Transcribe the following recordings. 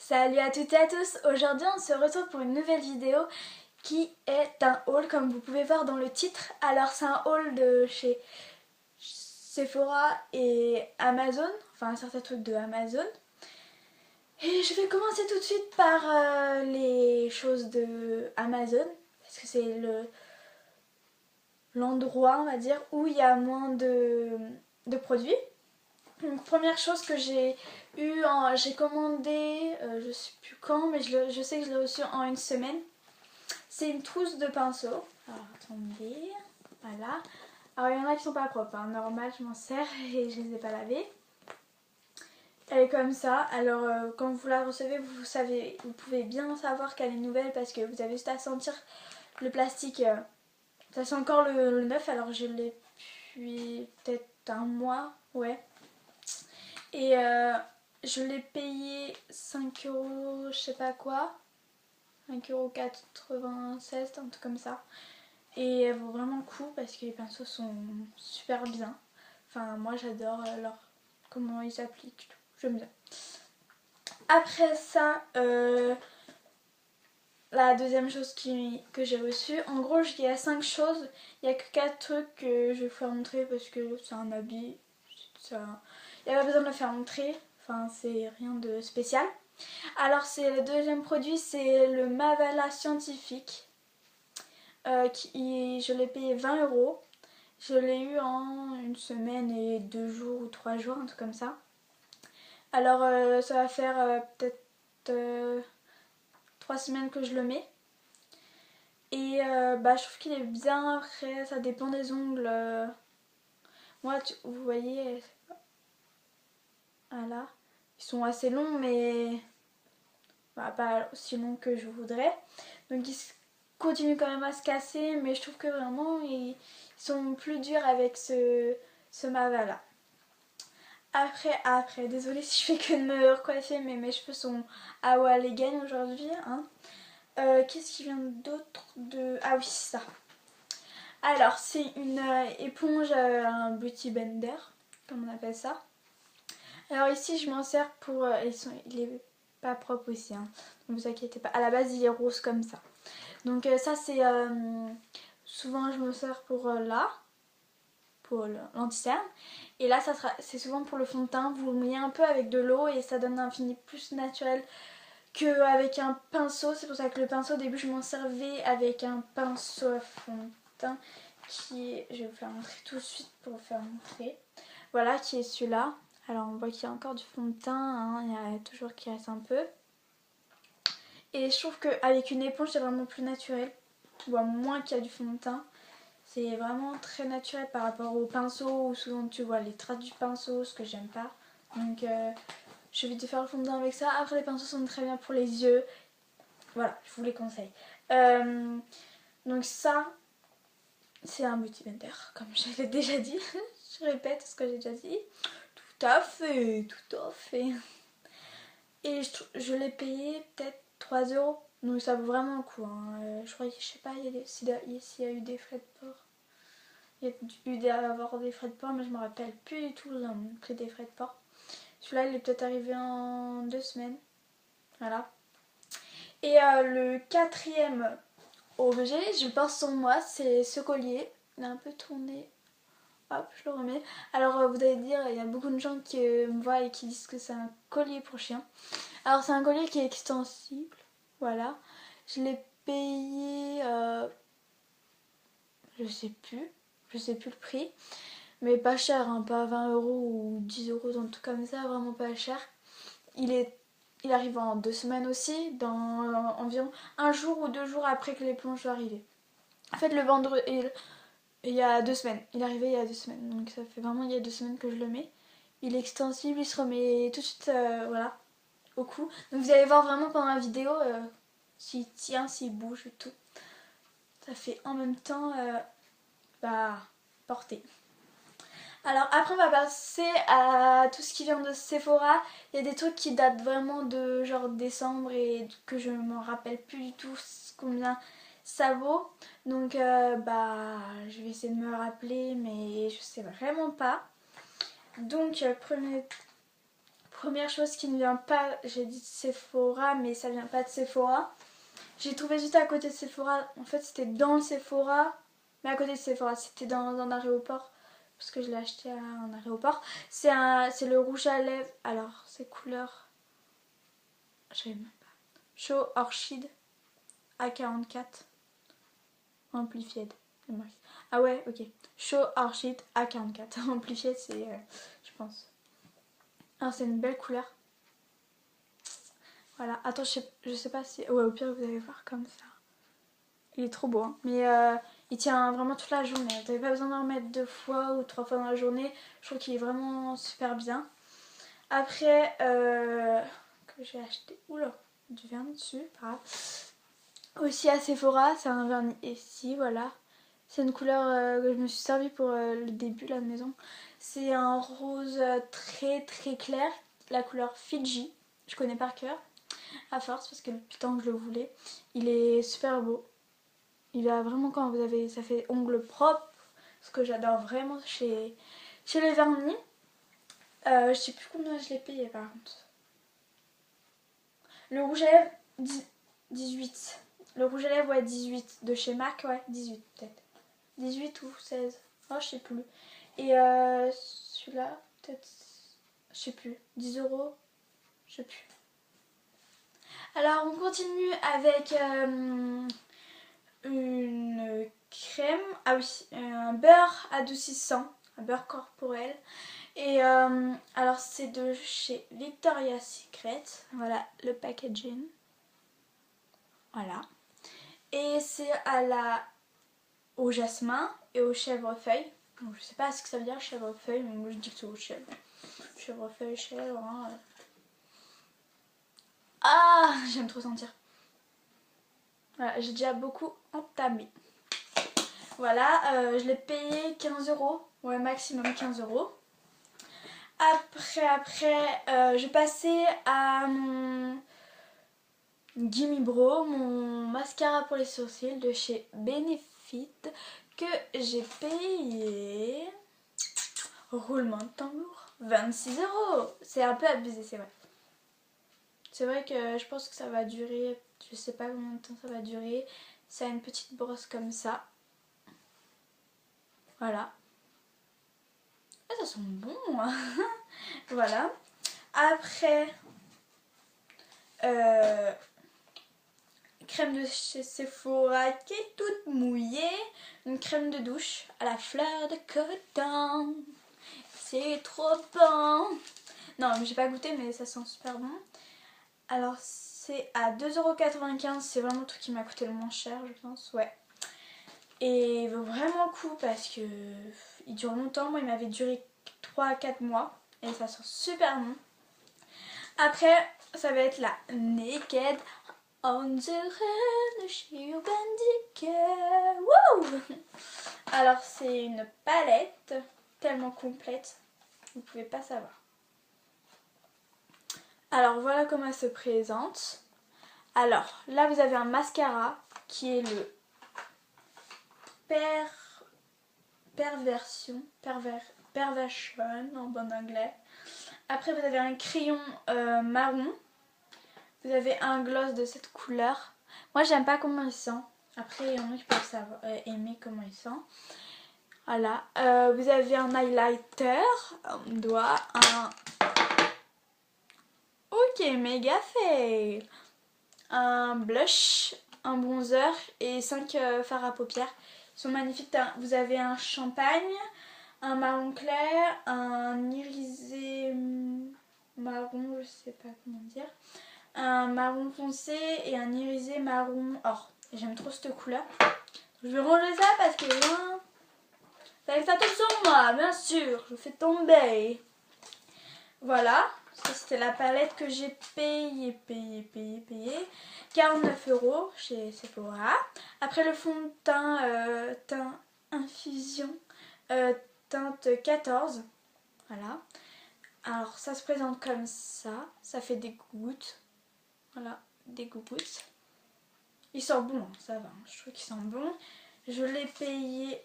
Salut à toutes et à tous, aujourd'hui on se retrouve pour une nouvelle vidéo qui est un haul comme vous pouvez voir dans le titre. Alors c'est un haul de chez Sephora et Amazon, enfin un certain truc de Amazon. Et je vais commencer tout de suite par les choses de Amazon parce que c'est l'endroit on va dire où il y a moins de produits. Donc première chose que j'ai j'ai commandé, je sais plus quand, mais je sais que je l'ai reçu en une semaine. C'est une trousse de pinceaux. Alors attendez, voilà. Alors il y en a qui sont pas propres, hein. Normal je m'en sers et je les ai pas lavés. Elle est comme ça. Alors quand vous la recevez, vous pouvez bien savoir qu'elle est nouvelle parce que vous avez juste à sentir le plastique. Ça sent encore le neuf. Alors je l'ai depuis peut-être un mois, ouais. Et je l'ai payé 5 euros, je sais pas quoi, 5,96 €, un truc comme ça. Et elle vaut vraiment le coup parce que les pinceaux sont super bien. Enfin, moi j'adore comment ils s'appliquent, j'aime bien. Après ça, la deuxième chose que j'ai reçue, en gros il y a 5 choses, il n'y a que 4 trucs que je vais vous faire montrer parce que c'est un habit, il n'y a pas besoin de le faire montrer, enfin c'est rien de spécial. Alors c'est le deuxième produit, c'est le Mavala Scientifique, je l'ai payé 20 €. Je l'ai eu en une semaine et 2 jours ou 3 jours, un truc comme ça. Alors ça va faire peut-être 3 semaines que je le mets. Et je trouve qu'il est bien. Après ça dépend des ongles. Moi vous voyez, voilà, ils sont assez longs mais pas aussi longs que je voudrais. Donc ils continuent quand même à se casser, mais je trouve que vraiment ils sont plus durs avec ce Mavala. Après, désolée si je fais que de me recoiffer, mais mes cheveux sont à Walligan aujourd'hui. Hein. Qu'est-ce qui vient d'autre de... Ah oui, ça. Alors, c'est une éponge, un beauty blender, comme on appelle ça. Alors ici, je m'en sers pour... il est pas propre aussi, hein, donc vous inquiétez pas. À la base, il est rose comme ça. Donc ça, c'est... souvent, je me sers pour là, pour l'anti-cerne. Et là, c'est souvent pour le fond de teint. Vous le mouillez un peu avec de l'eau et ça donne un fini plus naturel qu'avec un pinceau. C'est pour ça que le pinceau, au début, je m'en servais avec un pinceau à fond de teint qui est... Je vais vous faire montrer tout de suite pour vous faire montrer. Voilà, qui est celui-là. Alors, on voit qu'il y a encore du fond de teint. Hein, il y a toujours qui reste un peu. Et je trouve qu'avec une éponge, c'est vraiment plus naturel. Tu vois moins qu'il y a du fond de teint. C'est vraiment très naturel par rapport au pinceau où souvent tu vois les traces du pinceau, ce que j'aime pas. Donc je vais te faire le fond de teint avec ça. Après les pinceaux sont très bien pour les yeux. Voilà, je vous les conseille. Donc ça, c'est un beauty blender, comme je l'ai déjà dit. Je répète ce que j'ai déjà dit. Tout à fait, tout à fait. Et je l'ai payé peut-être 3 €. Donc ça vaut vraiment le coup. Hein. Je crois que je sais pas s'il y a eu des frais de port. Il y a dû avoir des frais de port, mais je me rappelle plus du tout le prix des frais de port. Celui-là, il est peut-être arrivé en 2 semaines. Voilà. Et le quatrième objet, je pense sur moi, c'est ce collier. Il est un peu tourné. Hop, je le remets. Alors, vous allez dire, il y a beaucoup de gens qui me voient et qui disent que c'est un collier pour chien. Alors, c'est un collier qui est extensible. Voilà. Je l'ai payé... je sais plus. Je sais plus le prix. Mais pas cher, hein, pas 20 € ou 10 €, un truc comme ça, vraiment pas cher. Il arrive en 2 semaines aussi, dans environ 1 jour ou 2 jours après que les plonges soient arrivées. En fait, le vendredi, il y a 2 semaines. Il est arrivé il y a 2 semaines, donc ça fait vraiment il y a 2 semaines que je le mets. Il est extensible, il se remet tout de suite, voilà, au cou. Donc vous allez voir vraiment pendant la vidéo s'il tient, s'il bouge et tout. Ça fait en même temps, porter. Alors après on va passer à tout ce qui vient de Sephora. Il y a des trucs qui datent vraiment de genre décembre et que je me rappelle plus du tout combien ça vaut. Donc je vais essayer de me rappeler mais je sais vraiment pas. Donc première chose qui ne vient pas, j'ai dit Sephora, mais ça vient pas de Sephora. J'ai trouvé juste à côté de Sephora, en fait c'était dans le Sephora, mais à côté de Sephora, c'était dans un aéroport, parce que je l'ai acheté à un aéroport. C'est le rouge à lèvres, alors c'est couleur, je sais même pas, Show Orchid A44, Amplified. Ah ouais, ok. Show Orchid A44, Amplified c'est, je pense. Alors c'est une belle couleur. Voilà, attends, je sais pas si... Ouais, au pire, vous allez voir comme ça. Il est trop beau, hein. Mais il tient vraiment toute la journée. Vous n'avez pas besoin d'en mettre 2 fois ou 3 fois dans la journée. Je trouve qu'il est vraiment super bien. Après, que j'ai acheté... Oula, du vernis dessus, pas grave. Aussi à Sephora, c'est un vernis ici, voilà. C'est une couleur que je me suis servi pour le début de la maison. C'est un rose très très clair, la couleur Fiji. Je connais par cœur. À force parce que depuis le temps que je le voulais, il est super beau. Il a vraiment, quand vous avez, ça fait ongles propres, ce que j'adore vraiment chez les vernis. Je sais plus combien je l'ai payé par contre. Le rouge à lèvres 18. Le rouge à lèvres, ouais, 18 de chez MAC, ouais, 18 peut-être, 18 ou 16, oh je sais plus. Et celui-là peut-être, je sais plus, 10 euros, je sais plus. Alors on continue avec une crème, ah oui, un beurre adoucissant, un beurre corporel. Et alors c'est de chez Victoria's Secret, voilà le packaging, voilà. Et c'est au jasmin et au chèvrefeuille. Donc, je sais pas ce que ça veut dire chèvrefeuille, mais moi je dis que c'est au chèvre. Chèvrefeuille, chèvre, hein. Ah, j'aime trop sentir. Voilà, j'ai déjà beaucoup entamé. Voilà, je l'ai payé 15 euros. Ouais, maximum 15 euros. Après, je passais à mon Gimme Bro, mon mascara pour les sourcils de chez Benefit que j'ai payé, roulement de tambour, 26 euros. C'est un peu abusé, c'est vrai. C'est vrai que je pense que ça va durer, je sais pas combien de temps ça va durer. Ça a une petite brosse comme ça. Voilà. Ah, ça sent bon, hein. Voilà. Après, crème de chez Sephora qui est toute mouillée. Une crème de douche à la fleur de coton. C'est trop bon. Non, mais j'ai pas goûté, mais ça sent super bon. Alors, c'est à 2,95 €. C'est vraiment le truc qui m'a coûté le moins cher, je pense. Ouais. Et il vaut vraiment le coup parce que il dure longtemps. Moi, il m'avait duré 3 à 4 mois. Et ça sent super bon. Après, ça va être la Naked on the run chez Urban Decay. Wouh! Alors, c'est une palette tellement complète, vous pouvez pas savoir. Alors, voilà comment elle se présente. Alors, là, vous avez un mascara qui est le Perversion en bon anglais. Après, vous avez un crayon marron. Vous avez un gloss de cette couleur. Moi, j'aime pas comment il sent. Après, il y en a qui peuvent aimer comment il sent. Voilà. Vous avez un highlighter, un doigt, Ok, méga fail. Un blush, un bronzer et 5 fards à paupières. Ils sont magnifiques. Vous avez un champagne, un marron clair, un irisé marron, je sais pas comment dire, un marron foncé et un irisé marron or. J'aime trop cette couleur. Je vais ranger ça parce que fallait que ça tombe sur moi, bien sûr. Je fais tomber. Voilà. Ça, c'était la palette que j'ai payée. 49 € chez Sephora. Après le fond de teint, teint infusion, teinte 14. Voilà. Alors ça se présente comme ça. Ça fait des gouttes. Voilà, des gouttes. Il sent bon, hein, ça va. Je trouve qu'il sent bon. Je l'ai payé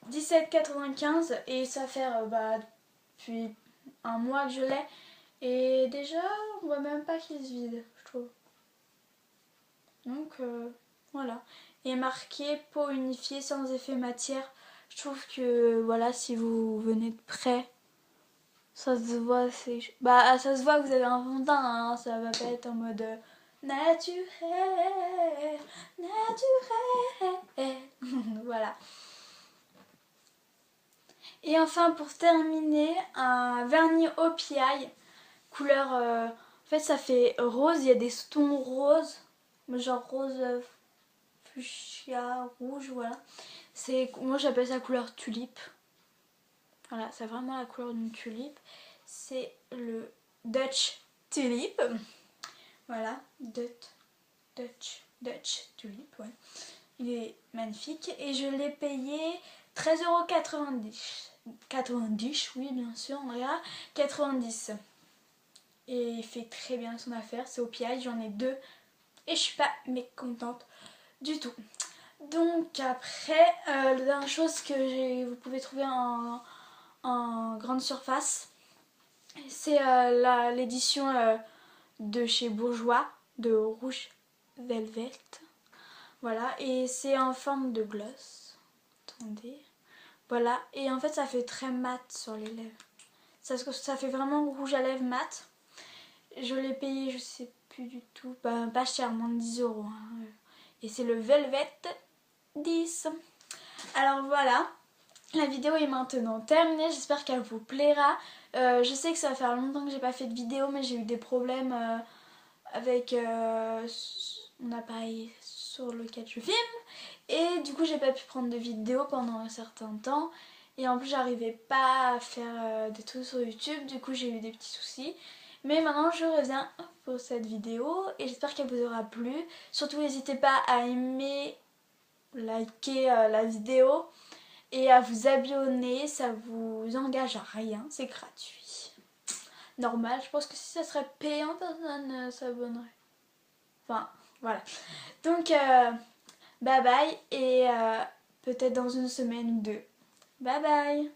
17,95 € et ça fait depuis un mois que je l'ai. Et déjà, on voit même pas qu'il se vide, je trouve. Donc voilà. Et marqué peau unifiée sans effet matière. Je trouve que voilà, si vous venez de près, ça se voit. Bah, ça se voit que vous avez un fond de teint, hein, ça va pas être en mode naturel, naturel. Voilà. Et enfin, pour terminer, un vernis au PI, couleur. En fait, ça fait rose, il y a des tons roses, genre rose fuchsia, rouge, voilà. Moi j'appelle ça couleur tulipe. Voilà, c'est vraiment la couleur d'une tulipe. C'est le Dutch Tulip. Voilà, Dutch Tulip, ouais. Il est magnifique et je l'ai payé 13,90 €. 90, oui, bien sûr, on regarde. 90. Et il fait très bien son affaire. C'est au PI, j'en ai deux. Et je suis pas mécontente du tout. Donc après, la dernière chose que vous pouvez trouver en grande surface, c'est l'édition de chez Bourjois, de Rouge Velvet. Voilà, et c'est en forme de gloss. Attendez. Voilà, et en fait ça fait très mat sur les lèvres. Ça fait vraiment rouge à lèvres mat. Je l'ai payé, je sais plus du tout, pas cher, moins de 10 €. Hein. Et c'est le Velvet 10. Alors voilà, la vidéo est maintenant terminée, j'espère qu'elle vous plaira. Je sais que ça va faire longtemps que j'ai pas fait de vidéo, mais j'ai eu des problèmes avec mon appareil sur lequel je filme. Et du coup j'ai pas pu prendre de vidéo pendant un certain temps. Et en plus j'arrivais pas à faire des trucs sur YouTube, du coup j'ai eu des petits soucis. Mais maintenant je reviens pour cette vidéo et j'espère qu'elle vous aura plu. Surtout n'hésitez pas à aimer, liker la vidéo et à vous abonner, ça vous engage à rien, c'est gratuit. Normal, je pense que si ça serait payant, personne ne s'abonnerait. Enfin, voilà. Donc, bye bye et peut-être dans une semaine ou deux. Bye bye.